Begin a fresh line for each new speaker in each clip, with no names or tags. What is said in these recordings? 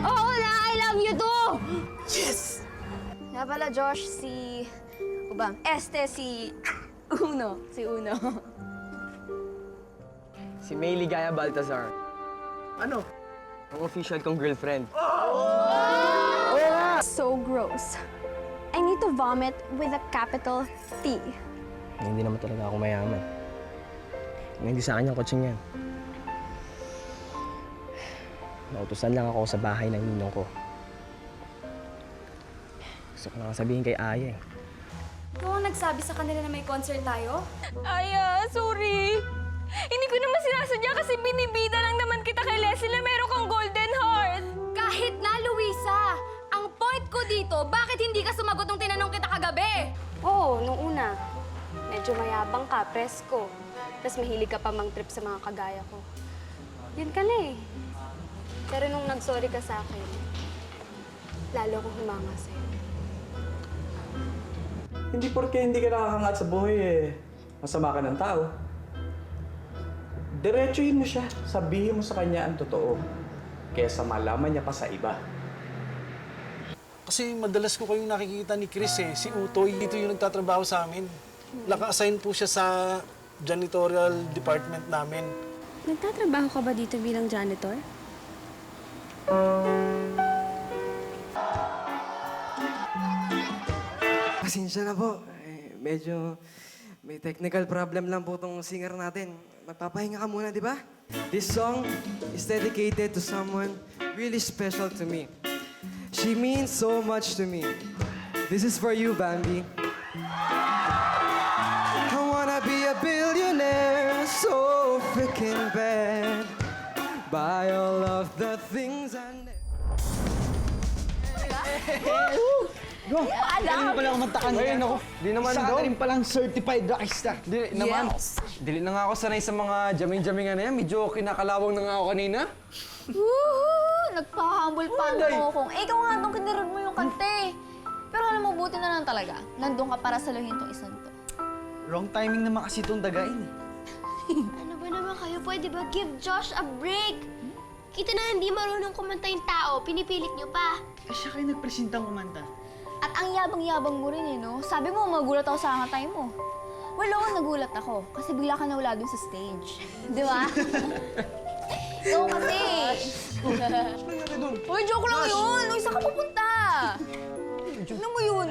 Oo na, I love you too!
Yes!
Nga pala, Josh, si Uno.
Si May Ligaya Baltazar. Ano? Ang official kong girlfriend.
So gross. I need to vomit with a capital T.
Hindi naman talaga ako mayaman. Hindi sa akin yung kutsing yan. Nautusan lang ako sa bahay ng ninong ko. Gusto ko lang sabihin kay Aya eh.
Ikaw ang nagsabi sa kanila na may concert tayo?
Aya, sorry. Hindi ko naman sinasadya kasi binibida lang naman kita kay Leslie na meron kang golden heart.
Kahit na, Luisa! Ang point ko dito, bakit hindi ka sumagot nung tinanong kita kagabi? Oo, nung una. Medyo mayabang ka, presko. Tapos mahilig ka pa mang-trip sa mga kagaya ko. Yun ka na eh. Pero nung nag-sorry ka sa akin, lalo akong humanga sa'yo.
Hindi porke hindi ka nakakangat sa buhay eh. Masama ka ng tao. Diretsuhin mo siya. Sabihin mo sa kanya ang totoo. Kesa malaman niya pa sa iba.
Kasi madalas ko kayong nakikita ni Chris eh. Si Utoy, dito yung nagtatrabaho sa amin. Naka-assign po siya sa janitorial department namin.
Nagtatrabaho ka ba dito bilang janitor?
Pasensya na po. Medyo may technical problem lang po tong singer natin. Magpapahinga ka muna, di ba? This song is dedicated to someone really special to me. She means so much to me. This is for you, Bambi. I wanna be a billionaire, so freaking bad. Buy all of the things I never...
Ano pala kumanta ka niya? Ayun ako, di naman daw.
Isa rin palang certified rockstar.
Dili naman. Dili na nga ako sanay sa mga jamming-jammingan na yan. Medyo kinakalawang na nga ako kanina.
Woohoo! Nagpa-humble pa mo kung ikaw nga itong kinirod mo yung kante. Pero alam mo, buti na lang talaga. Nandun ka para saluhin tong isang to.
Wrong timing naman kasi itong dagain eh.
Ano ba naman kayo? Pwede ba give Josh a break? Kita na hindi marunong kumanta yung tao, pinipilit niyo pa.
Eh, siya kayo nagpresentang kumanta.
At ang yabang-yabang mo rin eh, no? Sabi mo, magulat ako sa hangatay mo. Well, oo, nagulat ako. Kasi bigla ka nawala dun sa stage. Di ba? Ikaw kasi. Uy, joke lang yun! Uy, saan ka pupunta? Ano mo yun?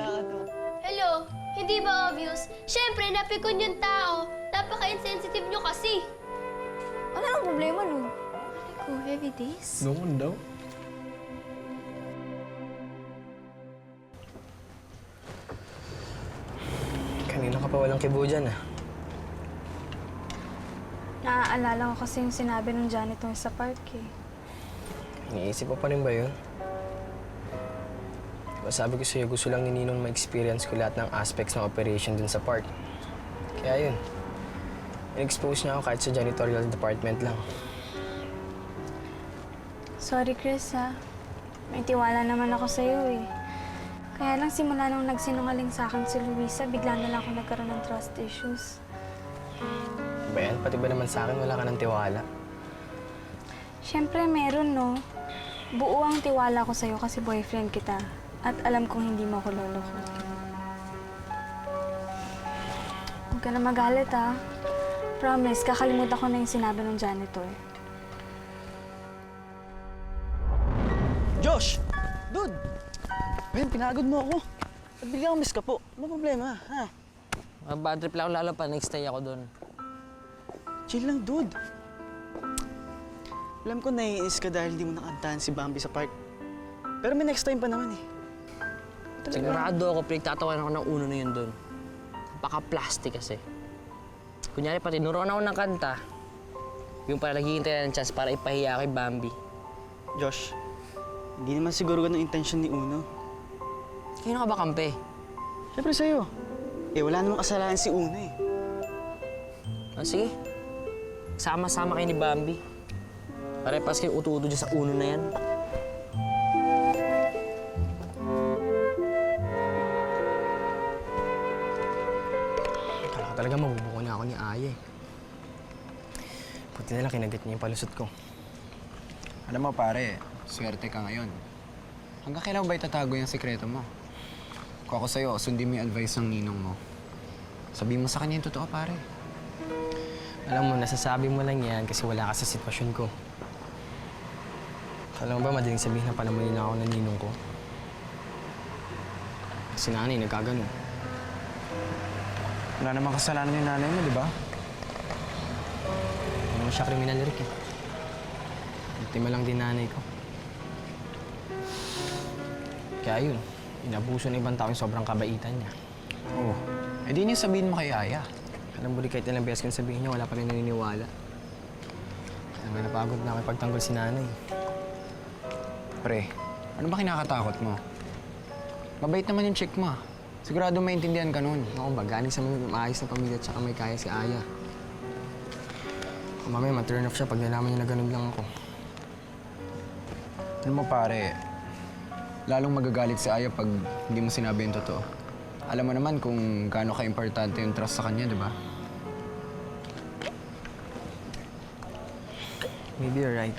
Hello? Hindi ba obvious? Siyempre, napikon yung tao. Napaka-insensitive niyo kasi.
Ano ang problema nun? Go heavy days?
Noon daw. Kanina ka pa walang kibo dyan ah.
Naaalala ko kasi yung sinabi ng janitor sa park eh.
Iniisip mo pa rin ba yun? Diba sabi ko sa'yo, gusto lang ni Ninong ma-experience ko lahat ng aspects ng operation dun sa park. Kaya yun, in-expose niya ako kahit sa janitorial department lang.
Sorry, Chris, ha. May tiwala naman ako sa'yo, eh. Kaya lang simula nung nagsinungaling sa akin si Luisa, bigla na lang ako nagkaroon ng trust issues.
Ba yan? Pati ba naman sa akin wala ka ng tiwala?
Siyempre, meron, no? Buo ang tiwala ko sa'yo kasi boyfriend kita. At alam kong hindi mo ako loloko. Huwag ka na magalit, ha? Promise, kakalimutan ko na yung sinabi ng janitor.
Josh! Dude! Ben, pinagod mo ako. At biglang miss ka po. Ano problema, ha?
Bad trip lang ako lalo pa. Next stay ako doon.
Chill lang, dude. Alam ko naiinis ka dahil di mo nakantahan si Bambi sa park. Pero may next time pa naman eh.
Sigurado ako, pinagtatawanan ako ng uno na yun doon. Baka-plastic kasi. Kunyari pa, tinuruan ako ng kanta. Yung pala naghihintay ng chance para ipahiya kay Bambi.
Josh, hindi naman siguro ganun intention ni Uno.
Kaya ka ba, kampe?
Siyempre sa'yo. Eh, wala namang kasalanan si Uno eh.
Ah, sige. Sama-sama kayo ni Bambi. Pare-pas kayo uto-uto dyan sa uno na yan.
Akala ko talaga mabubuko na ako ni Aya eh. Buti na lang kinagat niya yung palusot ko.
Alam mo pare, swerte ka ngayon. Hanggang kailan ba itatago yung sikreto mo? Kung ako sa'yo, sundin mo yung advice ng ninong mo. Sabihin mo sa kanya yung totoo, pare.
Alam mo, nasasabi mo lang yan kasi wala ka sa sitwasyon ko. Alam mo ba, madaling sabihin na palamunin ako ng ninong ko? Si nanay, nagkaganon.
Wala namang kasalanan yung nanay mo, di ba?
Hindi naman siya kriminal, Rick eh. Biktima lang din nanay ko. Kaya yun, inabuso ng ibang tao yung sobrang kabaitan niya.
Oo. Eh di niyo sabihin mo kay Aya.
Alam mo, kahit ilang beses kong sabihin niya, wala pa rin naniniwala. Kaya nga napagod na ako ipagtanggol si nanay.
Pre, ano ba kinakatakot mo? Mabait naman yung chick mo. Sigurado maintindihan ka nun.
Ako ba, galing sa maayos na pamilya at saka may kaya si Aya. Kung mamaya, ma-turn off siya pag nalaman niya na ganun lang ako.
Ano mo pare, lalong magagalit si Aya pag hindi mo sinabi yung totoo. Alam mo naman kung gaano ka-importante yung trust sa kanya, di ba?
Maybe you're right.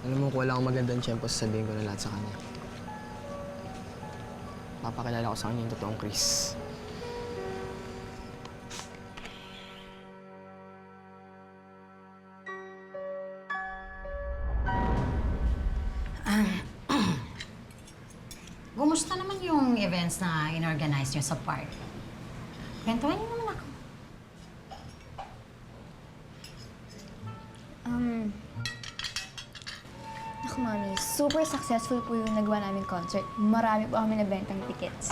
Alam mo, kung wala akong magandang tiyempo, sasabihin ko na lahat sa kanya. Papakilala ko sa kanya yung totoong Chris.
Kumusta naman yung events na in-organize nyo sa park? Kwentuhan niyo naman ako.
Naku, Mami, super successful po yung nagawa namin concert. Marami po kami nabentang tickets.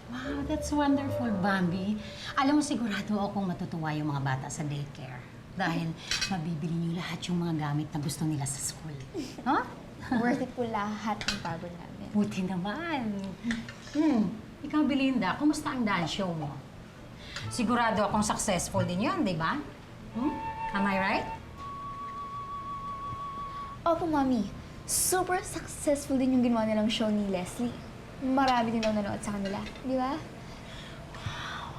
Wow, that's wonderful, Bambi. Alam mo, sigurado akong matutuwa yung mga bata sa daycare. Dahil mabibili niyo lahat yung mga gamit na gusto nila sa school. Huh?
Worth it po lahat ng pagod namin.
Buti naman. Ikaw, Belinda, kumusta ang dance show mo? Sigurado akong successful din yun, di ba? Am I right?
Opo, Mami. Super successful din yung ginawa nilang show ni Leslie. Marami din daw nanood sa kanila. Di ba?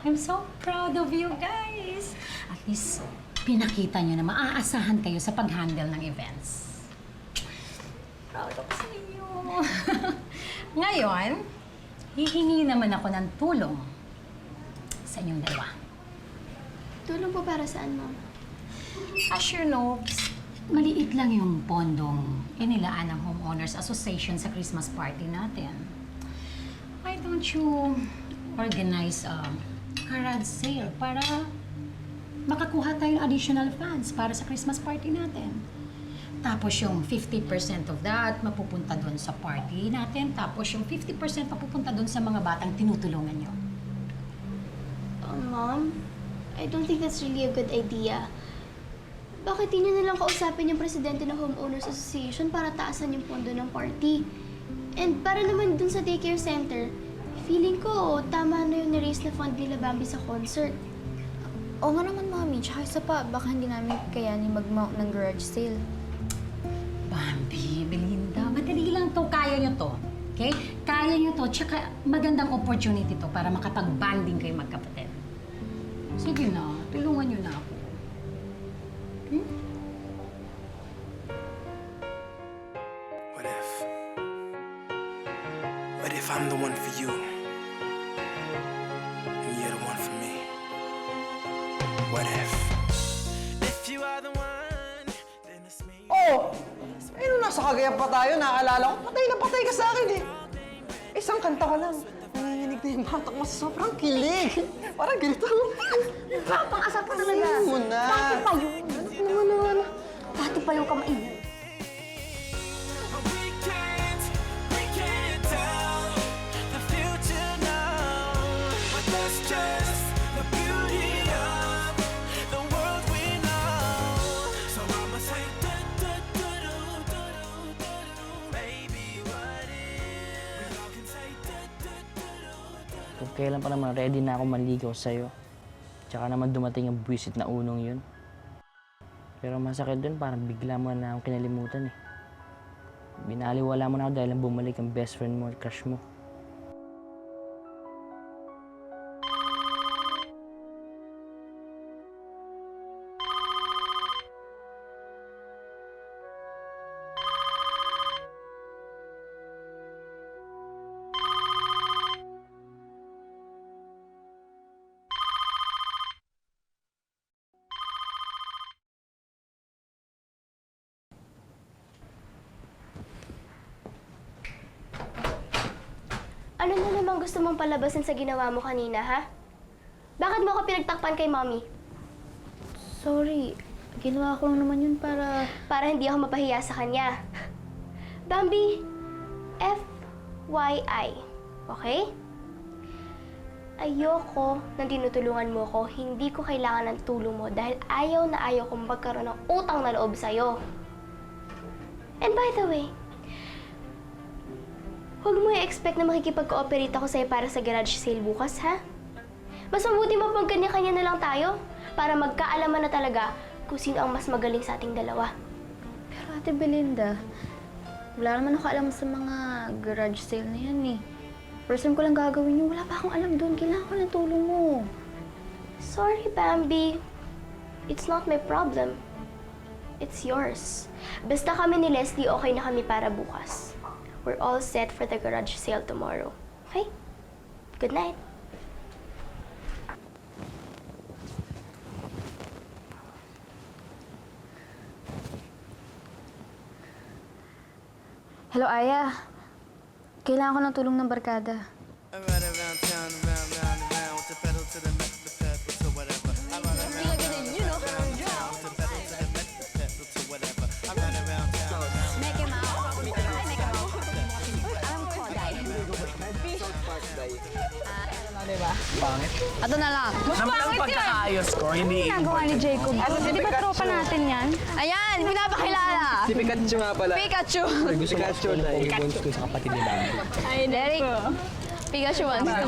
I'm so proud of you guys. At least, pinakita nyo na maaasahan kayo sa pag-handle ng events. Proud ako sa inyo. Ngayon, hihingi naman ako ng tulong sa inyong dalawa.
Tulong po para saan, Ma'am?
As you know, maliit lang yung pondong inilaan ng Homeowners Association sa Christmas party natin. Why don't you organize a garage sale para makakuha tayong additional funds para sa Christmas party natin? Tapos yung 50% of that mapupunta doon sa party natin. Tapos yung 50% mapupunta doon sa mga batang tinutulungan nyo.
Ma'am, I don't think that's really a good idea. Bakit di niyo nalang kausapin yung presidente ng Homeowners Association para taasan yung pondo ng party? And para naman dun sa daycare center, feeling ko tama na yung ni-raise na fund nila Bambi sa concert.
Oo nga naman, Mami. Tsaka isa pa, baka hindi namin kayanin mag-mount ng garage sale.
Bambi, Belinda, madali lang to. Kaya nyo to. Okay? Kaya nyo to. Tsaka magandang opportunity to para makapag-banding kayo magkapatid. Sige na, tulungan nyo na ako.
What if I'm the one for you? And you're the one for me? What if? If you are the one, then it's me.
Oh! Eh, nung nasa Cagayan pa tayo, naaalala ko, patay na patay ka sa akin eh. Isang kanta ko lang. Nanginginig na yung batak mo sa sobrang kilig. Parang ganito.
Pang-asar pa talaga.
Ano mo na?
Dati pa yun. Ano naman? Dati pa yung kamay mo.
We can't tell the future now. But that's just the beauty of the world we know. So I'ma say baby, what if we all can say
Kung kailan pa naman ready na ako maligaw sa'yo. Tsaka naman dumating yung buwisit na unong yun. Pero masakit dun, parang bigla mo na akong kinalimutan eh. Binaliwala mo na ako dahil lang bumalik ang best friend mo at crush mo.
Ano na naman gusto mong palabasin sa ginawa mo kanina, ha? Bakit mo ako pinagtakpan kay Mommy?
Sorry, ginawa ko lang naman yun para...
Para hindi ako mapahiya sa kanya. Bambi, FYI, okay? Ayoko nang tinutulungan mo ko. Hindi ko kailangan ng tulong mo dahil ayaw na ayaw kong magkaroon ng utang na loob sa'yo. And by the way, huwag mo i-expect na makikipag-cooperate ako sa'yo para sa garage sale bukas, ha? Mas mabuti mo pag kanya-kanya na lang tayo para magkaalaman na talaga kung sino ang mas magaling sa ating dalawa.
Pero Ate Belinda, wala naman ako alam sa mga garage sale na yan eh. First time ko lang gagawin yun. Wala pa akong alam doon. Kailangan ko ng tulong mo.
Sorry, Bambi. It's not my problem. It's yours. Basta kami ni Leslie, okay na kami para bukas. We're all set for the garage sale tomorrow. Okay? Good night.
Hello, Aya. Kailangan ko ng tulong ng barkada.
Ato na lang.
Ang pagkakaayos ko, hindi
Ginagawa ni Jacob. Di ba tropa natin yan?
Ayan! Pinapakilala!
Si Pikachu nga pala.
Pikachu!
Gusto ko bonds ko sa kapatid ni Bambi.
Ay, Derek. Pikachu wants to.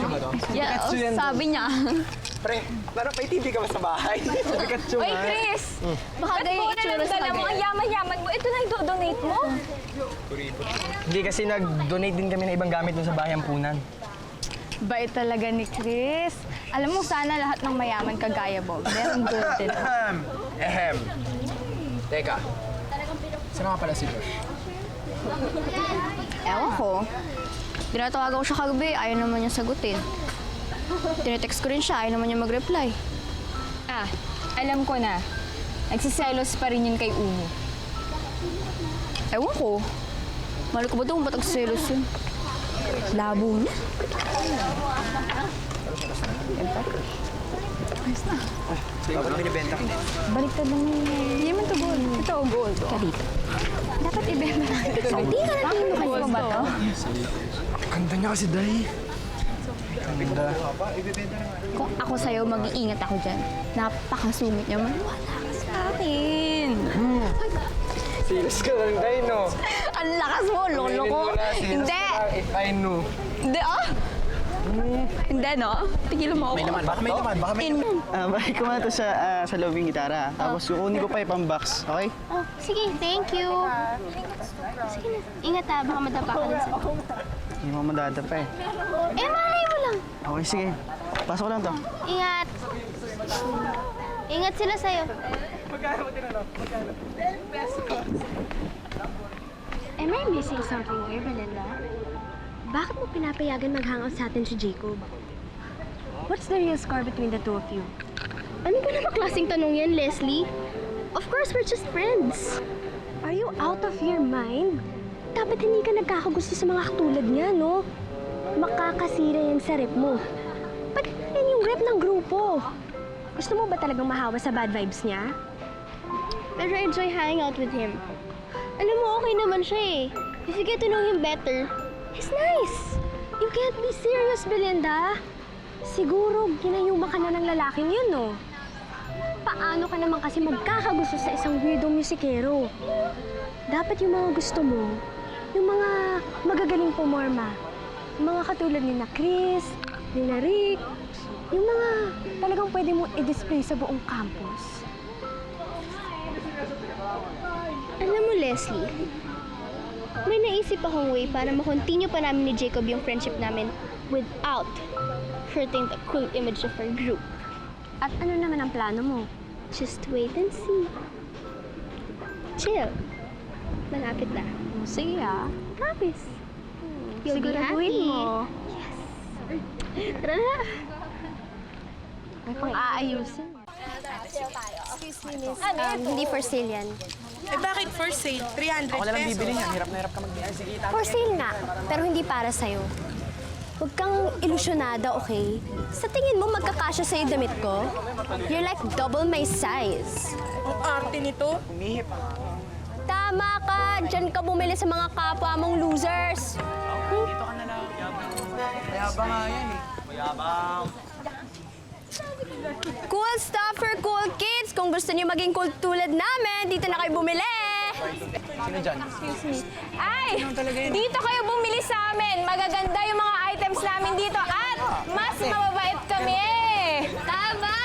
Yeah,
Pikachu yan.
sabi niya.
Pre, laro pa TV ka ba sa bahay? Si Pikachu
Oy,
nga.
Chris!
Baka gaya yung itsura sa
Dala mo, ang
kanya.
yaman-yaman mo. Ito na yung donate mo.
Hindi kasi nag-donate din kami ng ibang gamit dun sa bahay ampunan.
Bait talaga ni Chris. Alam mo, sana lahat ng mayaman kagaya mo. Meron din.
Ehem. Teka. Saan nga pala si Josh?
Ewan ko. Tinatawagan ko siya kagabi, ayaw naman niya sagutin. Tinetext ko rin siya, ayaw naman niya mag-reply.
Ah, alam ko na. Nagsiselos pa rin yun kay Uno.
Ewan ko. Mahal ko ba ito kung ba't nagsiselos yun? Labo niya.
Binibenta ko.
Baliktad naman yun. Hindi naman to gold. Ito, gold. Ka dito. Dapat ibenta natin. Hindi ka natin yung gold ba to?
Ganda niya kasi, Day. Ganda.
Kung ako sa'yo, mag-iingat ako dyan. Napakasungit niya. Maniwala ka sa akin.
Serious ka lang, Day, no?
Ang lakas mo, lolo-loko. Hindi.
If I knew.
Hindi, ah. Hindi, no? Tigilan mo ako.
May naman, baka may naman.
Bakit kumato sa loob yung gitara. Tapos kukunin ko pa yung box, okay?
Oh, sige, thank you. Sige na. Ingat ha, baka madapa ka din sa...
Hindi mo madada pa eh.
Eh, malay mo lang.
Okay, sige. Pasok ko lang to.
Ingat. Ingat sila sa'yo.
Am I missing something here, Belinda? Bakit mo pinapayagan mag-hangout sa atin si Jacob? What's the real score between the two of you?
Ano ba naman klaseng tanong yan, Leslie? Of course, we're just friends.
Are you out of your mind? Dapat hindi ka nagkakagusto sa mga katulad niya, no? Makakasira yan sa rep mo. Ba't yan yung rep ng grupo? Gusto mo ba talagang mahawa sa bad vibes niya?
Pero I enjoy hanging out with him. Alam mo, okay naman siya eh. If you get to know him better,
He's nice! You can't be serious, Belinda. Siguro, ginayuma ka na ng lalaking yun, no? Paano ka naman kasi magkakagusto sa isang weirdo musikero? Dapat yung mga gusto mo, yung mga magagaling pumorma. Yung mga katulad ni na Chris, ni na Rick, yung mga talagang pwede mo i-display sa buong campus.
alam mo, Leslie, may naisip akong way para ma-continue pa namin ni Jacob yung friendship namin without hurting the cool image of our group.
At ano naman ang plano mo?
Just wait and see. Chill. Malapit na.
Sige Promise.
You'll be happy.
Mo.
Yes. Tara na.
May pang-aayusin.
Excuse me, miss. Hindi for sale yan.
Eh bakit for sale? 300
Ako na lang
pesos.
bibili niyan. Hirap na hirap ka magbili. Sige, tama.
For sale nga, pero hindi para sa'yo.
Huwag kang ilusyonada, okay? Sa tingin mo, magkakasya sa'yo damit ko? You're like double my size.
Ang arte nito.
Tama ka! Diyan ka bumili sa mga kapwa mong losers.
Dito ka na lang. Mayabang nga yan eh. Mayabang.
Cool stuff for cool kids! Kung gusto niyo maging cool tulad namin, dito na kayo bumili!
Sino dyan?
Ay! Dito kayo bumili sa amin. Magaganda yung mga items namin dito at mas mababait kami eh.
Tama!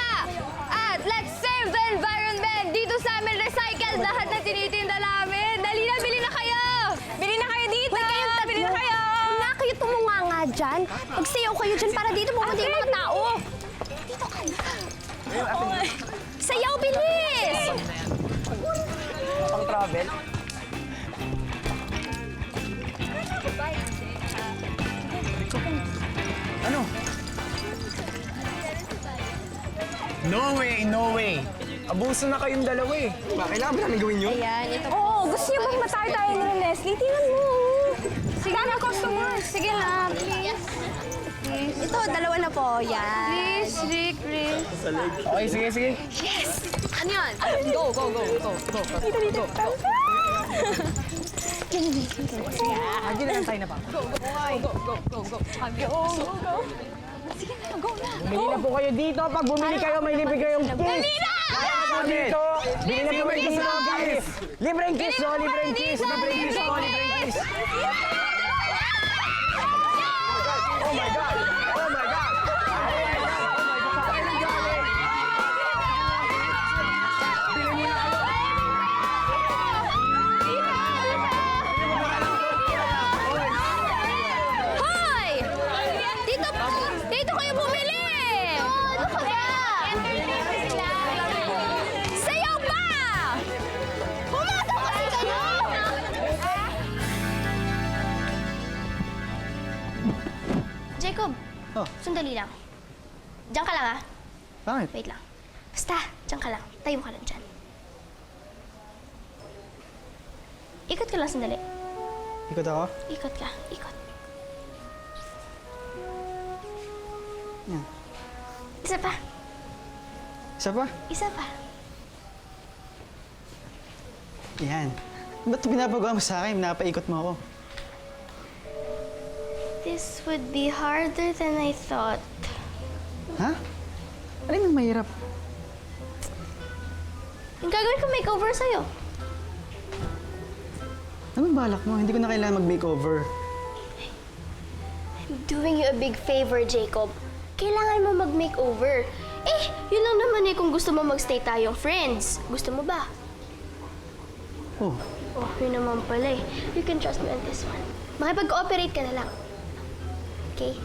At let's save the environment! Dito sa amin, recycle lahat na tinitinda namin! Dali na, bili na kayo!
Bili na kayo dito! Bili na kayo!
Huwag na kayo tumunganga dyan. Magsayaw kayo dyan para dito pumunta yung mga tao. Dito ka na. Sayaw, bilis!
Pang travel? Ano? No way, no way. Abuso na kayong dalawa eh.
Kailangan ba namin gawin yun?
Ayan, ito.
Oo, gusto niyo bang matay tayo ni Leslie? Tingnan mo. Sige na, customers. Sige na, please.
Ito, dalawa na po. Yan.
Please, Rick.
Okay, sige, sige.
Yes! Ano yan?
Go.
Dito.
Lagi na lang tayo na pa.
Go.
Bumili na po kayo dito. Pag bumili kayo, may libre kayong kiss.
Dali na!
Dito! Bili na po kayo gusto ng kiss. Libreng kiss, no? Libreng kiss. Libreng kiss, no? Libreng kiss. Oh my God! Oh my God!
Hoy! Dito kayo bumili! Ano ka ba? Sayaw pa! Pumasok kasi kayo! Jacob, sandali lang. Diyan ka lang, ha?
Bakit?
Wait lang. Basta, diyan ka lang. Tayo ka lang dyan. Ikot ka lang sandali.
Ikot ako?
Ikot ka. Ikot.
Yan.
Isa pa.
Isa pa?
Isa pa.
Yan. Ba't pinapagawa mo sa akin? Napaikot mo ako.
This would be harder than I thought.
Ha? Alin ang mahirap?
Yung gagawin ko makeover sa'yo.
Anong balak mo? Hindi ko na kailangan mag-makeover.
I'm doing you a big favor, Jacob. Kailangan mo mag-makeover. Eh, yun lang naman eh kung gusto mo magstay tayong friends. Gusto mo ba?
Oh,
Oh, yun naman pala eh. You can trust me on this one. Makipag-cooperate ka na lang. Okay?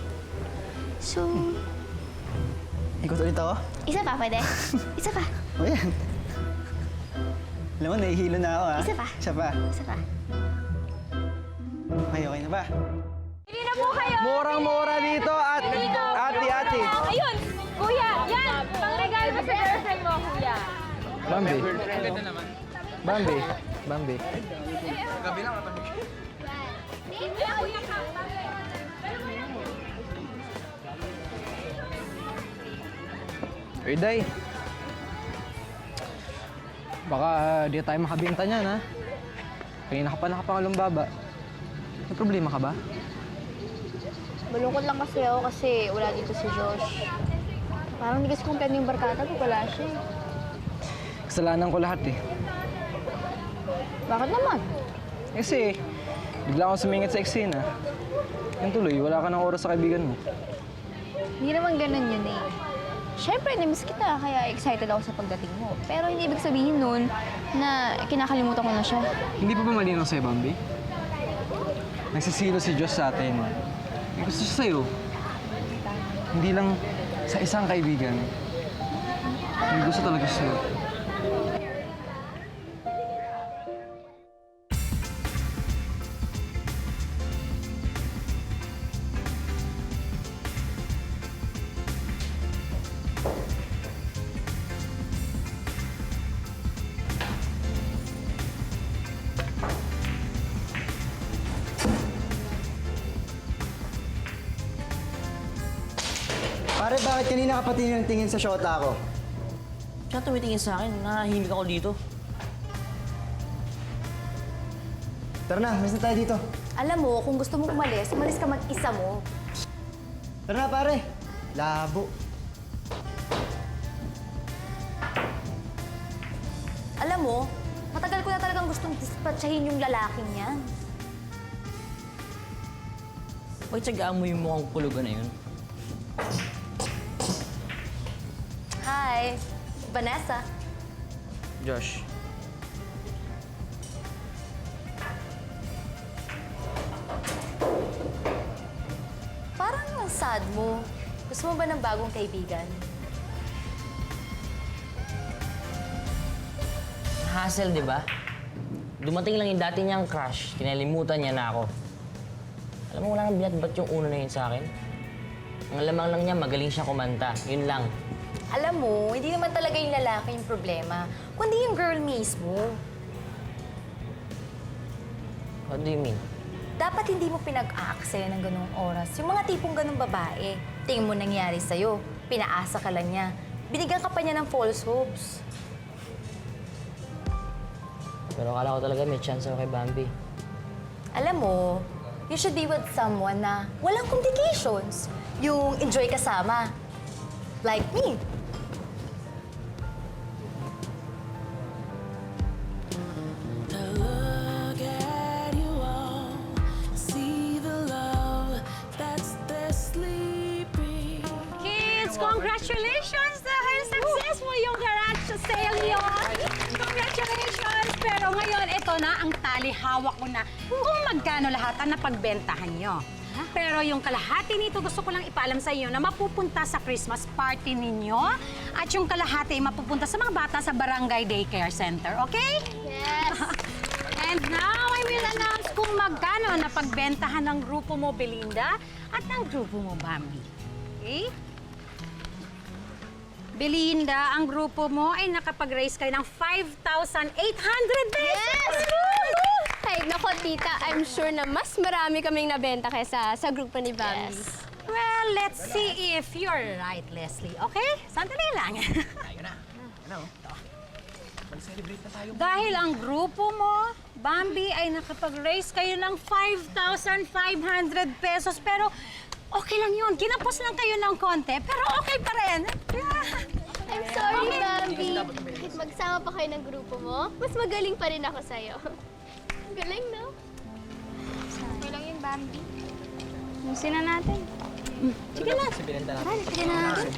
So,
ikot ulit ako?
isa pa, pwede? Isa pa.
O yan. Alam mo, nahihilo na ako ha.
Isa pa.
Isa pa.
Isa pa.
Okay na ba?
Bili na po kayo.
Murang-mura dito at ati-ati.
Ayun, kuya, yan. Pang-regalo mo sa girlfriend mo, kuya.
Bambi. Bambi. Uy, Day. Baka di tayo makabinta niyan, ha? Kanina ka pa nakapangalong baba. May problema ka ba?
Malungkot lang kasi ako kasi wala dito si Josh. Parang hindi kasi kompleto yung barkada ko, wala siya eh.
Kasalanan ko lahat eh.
Bakit naman?
Kasi, bigla akong sumingit sa eksena. Yan tuloy, wala ka ng oras sa kaibigan mo.
Hindi naman ganun yun eh. Siyempre, namiss kita, kaya excited ako sa pagdating mo. Pero hindi ibig sabihin nun na kinakalimutan ko na siya.
Hindi pa ba malinaw sa'yo, Bambi? Nagsisilo si Diyos sa atin. May gusto siya sa'yo. Hindi lang sa isang kaibigan. May gusto talaga siya sa'yo.
Pare, bakit kanina ka pati ng tingin sa shota ko?
Siya tumitingin sa akin, nahihimik ako dito.
Tara na, mas na tayo dito.
Alam mo, kung gusto mo umalis ka mag-isa mo.
Tara na, pare. Labo.
Alam mo, matagal ko na talagang gustong dispatchahin yung lalaking yan.
Bakit tsagaan mo yung mukhang kulugan na yun?
Hi, Vanessa.
Josh.
Parang ang sad mo. Gusto mo ba ng bagong kaibigan?
Hassle, di ba? Dumating lang yung dati niyang crush, kinalimutan niya na ako. Alam mo, wala nang binatbat yung uno na yun sa akin. Ang lamang lang niya, magaling siya kumanta. Yun lang.
Alam mo, hindi naman talaga yung lalaki yung problema, kundi yung girl mismo.
What do you mean?
Dapat hindi mo pinag-aaksaya ng ganung oras. Yung mga tipong ganung babae, tingin mo nangyari sa'yo, pinaasa ka lang niya. Binigyan ka pa niya ng false hopes.
Pero akala ko talaga may chance ako kay Bambi.
Alam mo, you should be with someone na walang complications. Yung enjoy kasama. Like me.
Look at you all, see the love that's there sleeping.
Kids, congratulations! Dahil successful yung garage sale yun! Congratulations! Pero ngayon, ito na ang tali, hawak ko na kung magkano lahat ang napagbentahan nyo. Pero yung kalahati nito, gusto ko lang ipaalam sa inyo na mapupunta sa Christmas party ninyo at yung kalahati mapupunta sa mga bata sa Barangay Daycare Center, okay?
Yes!
And now, I will announce kung magkano napagbentahan ng grupo mo, Belinda, at ng grupo mo, Bambi. Okay? Belinda, ang grupo mo ay nakapag-raise kayo ng 5,800 pesos!
Yes! Ay, nako, tita, I'm sure na mas marami kaming nabenta kaysa sa grupo ni Bambi.
Well, let's see if you're right, Leslie. Okay? Sandali lang. Dahil ang grupo mo, Bambi, ay nakapag-raise kayo ng 5,500 pesos. Pero okay lang yun. Ginapos lang kayo ng konti, pero okay pa rin.
I'm sorry, Bambi. Kahit magsama pa kayo ng grupo mo, mas magaling pa rin ako sa'yo. Galing, no? Okay lang yun, Bambi. Musin na natin.
Sige na.
Sige na natin.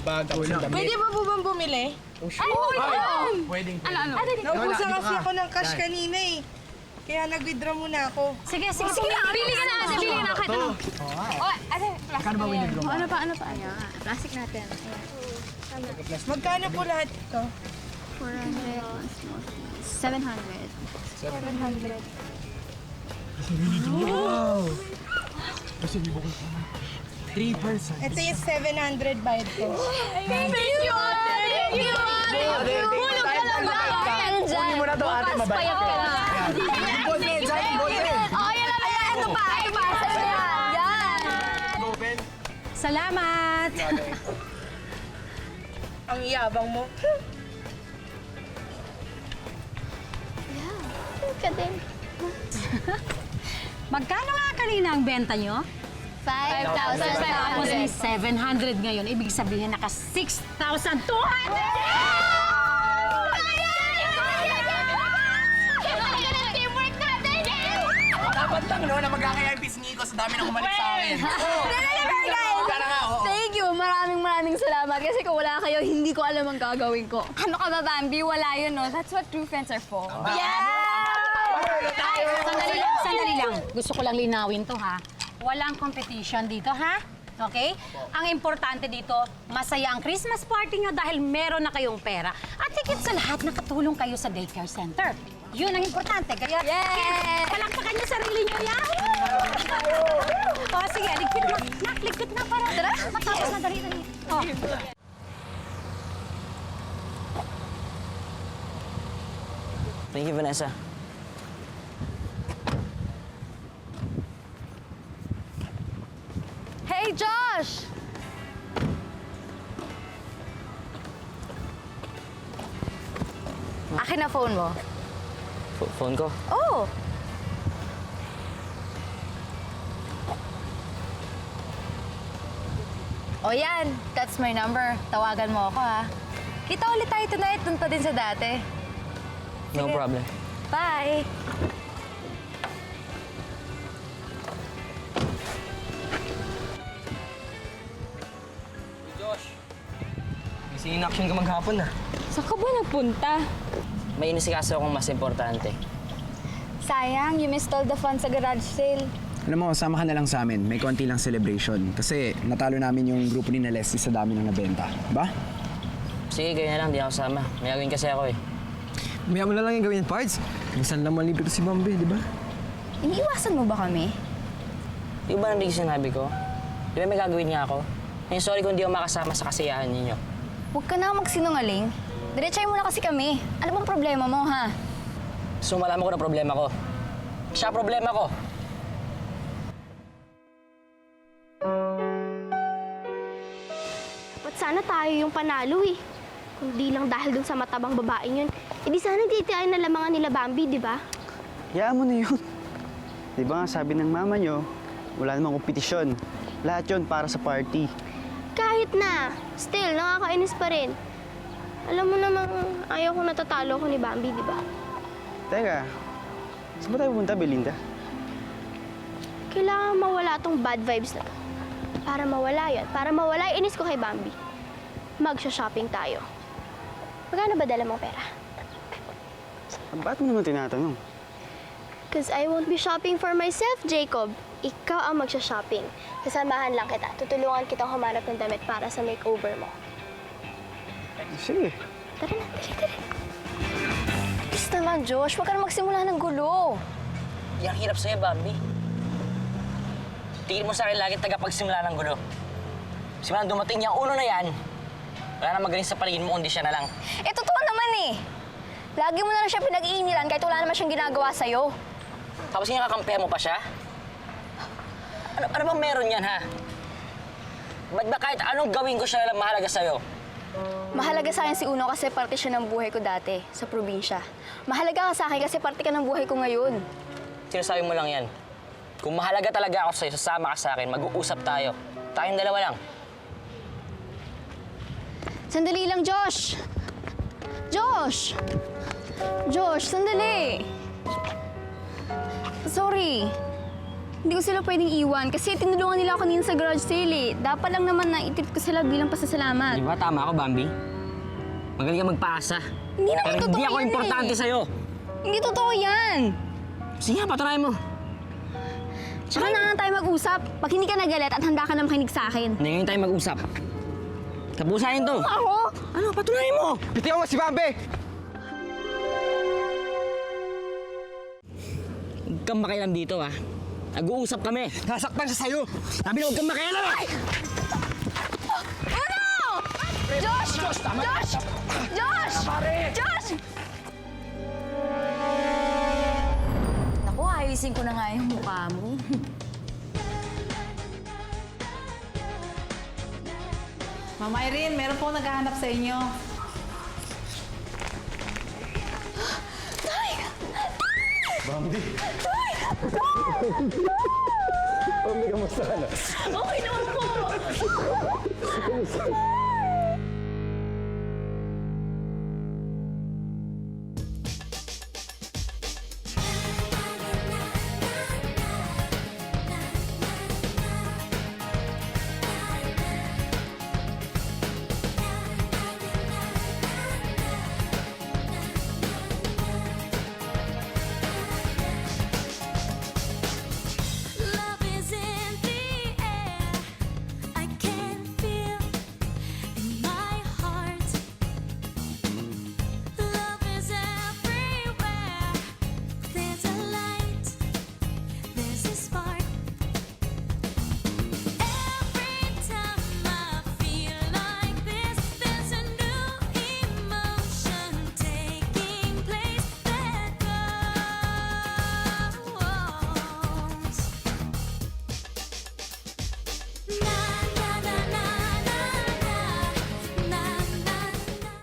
Pwede ba po bang bumili?
Ay, oo!
Pwedeng.
Ano?
Naubusan kasi ako ng cash kanina eh. Kaya nag-withdraw muna ako.
Sige.
Bili ka na ate, bili ka na. Kahit ano.
Oh, ate, plastic na yan.
Ano pa? Ayan, plastic natin.
Magkano po lahat ito?
400. 700.
700.
Wow! Kasi libo ko 3%.
Ito yung 700 bayad ko.
Thank you, ate! Thank you, ate! Hulog ka lang ba?
Kunin mo na to, ate. Mabait ka.
Oh, yan na ba? Ito pa. Sa'yo yan. Yan.
Salamat.
Ang yabang mo.
Ka din.
Magkano nga kanina ang benta nyo?
5,500.
Tapos may 700 ngayon. Ibig sabihin naka 6,200!
Dapat lang, no, na magkakaya yung pisngi ko sa dami ng umalik sa akin.
Thank you! Maraming salamat. Kasi kung wala kayo, hindi ko alam ang gagawin ko.
Ano ka ba, Bambi? Wala yun, no? That's what true friends are for.
Sandali lang. Gusto ko lang linawin to, ha? Walang competition dito, ha? Okay? Ang importante dito, masaya ang Christmas party nyo dahil meron na kayong pera. At higit sa lahat, nakatulong kayo sa daycare center. Yun ang importante. Kaya, kids, palakpakan nyo sarili nyo, yan! O, sige, ligpit na. Nak, ligpit na para matapos na dali. Oh.
Thank you, Vanessa.
Hey, Josh! akin na phone mo.
Phone ko?
Oo. O yan, that's my number. Tawagan mo ako, ha? Kita ulit tayo tonight, dun pa din sa dati.
No problem.
Bye!
Josh, kasi in-action ka maghapon na.
Saan ka ba nagpunta?
May inisikaso akong mas importante.
Sayang, you missed all the fun sa garage sale.
Alam mo, sama ka na lang sa amin. May konti lang celebration. Kasi natalo namin yung grupo ni Leslie sa dami ng nabenta. Ba?
Sige, gawin na lang. Di ako sama. May gawin kasi ako eh.
Maya mo na lang yung gawin, Pards. Minsan lang malibre si Bambi, di ba?
Iniiwasan mo ba kami?
Di ba narinig sinabi ko? Di ba may gagawin nga ako? Ay, sorry kung di ako makasama sa kasiyahan ninyo.
Huwag ka na magsinungaling. Diretsahin mo na kasi kami. Ano bang problema mo, ha?
So, malaman ko na problema ko. Siya problema ko.
Dapat sana tayo yung panalo eh. Kundi lang dahil dun sa matabang babaeng yun. Eh di sana titiyain na lamangan nila Bambi, di ba?
Hayaan mo na yun. Di ba nga sabi ng mama nyo, wala namang kompetisyon. Lahat yun para sa party.
Kahit na, still, nakakainis pa rin. Alam mo namang ayaw ko natatalo ko ni Bambi, di ba?
Teka, saan ba tayo pupunta, Belinda?
Kailangan mawala tong bad vibes na to. Para mawala yan, para mawala yung inis ko kay Bambi. Magsha-shopping tayo. Magkano ba dala mong pera?
Ba't mo naman tinatanong?
Because I won't be shopping for myself, Jacob. Ikaw ang magsha-shopping. Kasamahan lang kita. Tutulungan kitang humanap ng damit para sa makeover mo.
Sige.
Tara na, tara.
Please naman, Josh. Huwag ka na magsimula ng gulo.
Yang hirap sa'yo, Bambi. Tingin mo sa akin lagi tagapagsimula ng gulo. Simula dumating yung uno na yan, wala na magaling sa paligid mo kundi siya na lang.
Eh, totoo naman eh. Lagi mo na lang siya pinag-iinilan kahit wala naman siyang ginagawa sa'yo.
Tapos kinakakampihan mo pa siya? Ano bang meron yan, ha? Ba't ba kahit anong gawin ko siya lang mahalaga sa'yo?
Mahalaga sa akin si Uno kasi parte siya ng buhay ko dati, sa probinsya. Mahalaga ka sa akin kasi parte ka ng buhay ko ngayon.
Sinasabi mo lang yan. Kung mahalaga talaga ako sa'yo, sasama ka sa akin, mag-uusap tayo. Tayong dalawa lang.
Sandali lang, Josh! Josh! Josh, sandali! Sorry. Hindi ko sila pwedeng iwan kasi tinulungan nila ako kanina sa garage sale eh. Dapat lang naman na itrip ko sila bilang pasasalamat.
Di ba? Tama ako, Bambi. Magaling ka magpaasa.
Hindi naman
pero
totoo
hindi ako
yan
importante
eh.
sa'yo.
Hindi totoo yan!
Sige, patunayan mo.
Tsaka na nga tayo mag-usap. Pag hindi ka nagalit at handa ka na makinig sa akin.
Hindi ngayon tayo mag-usap. Tapusahin to.
Ako?
Ano? Patunayan mo!
Bitiyaw mo si Bambi!
Huwag kang makialam dito, ha? Nag-uusap kami.
Nasaktan siya sa'yo!
Sabi na huwag kang makialam, ha?
Uno! Josh!
Josh, tama.
Josh! Josh! Josh!
Naku, ayusin ko na nga yung mukha mo.
Mama Irene, meron po naghahanap sa inyo.
Bambi!
Tay!
Bambi, kamusta ka na?
Okay naman po!